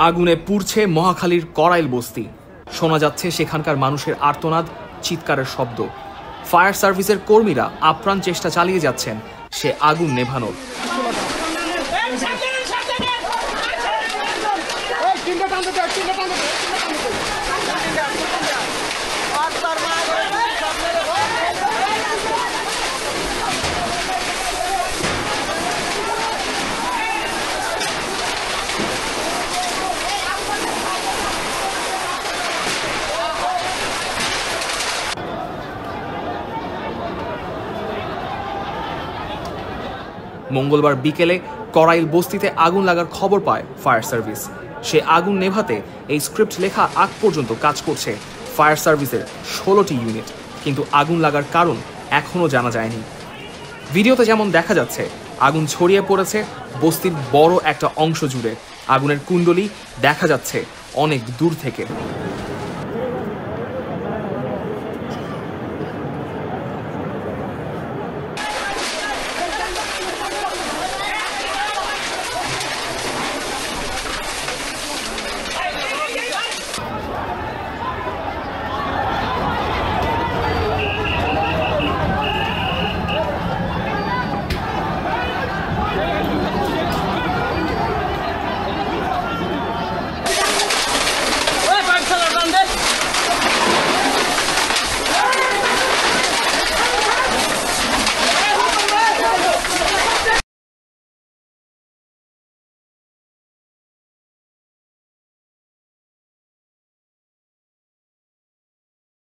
আগুনে পুড়ছে মহাখালীর করাইল বস্তি। শোনা যাচ্ছে সেখানকার মানুষের আর্তনাদ, চিৎকারের শব্দ। ফায়ার সার্ভিসের কর্মীরা আপ্রাণ চেষ্টা চালিয়ে যাচ্ছেন সে আগুন নেভানোর। মঙ্গলবার বিকেলে করাইল বস্তিতে আগুন লাগার খবর পায় ফায়ার সার্ভিস। সে আগুন নেভাতে এই স্ক্রিপ্ট লেখা আগ পর্যন্ত কাজ করছে ফায়ার সার্ভিসের 16টি ইউনিট, কিন্তু আগুন লাগার কারণ এখনো জানা যায়নি। ভিডিওতে যেমন দেখা যাচ্ছে, আগুন ছড়িয়ে পড়েছে বস্তির বড় একটা অংশ জুড়ে। আগুনের কুণ্ডলী দেখা যাচ্ছে অনেক দূর থেকে।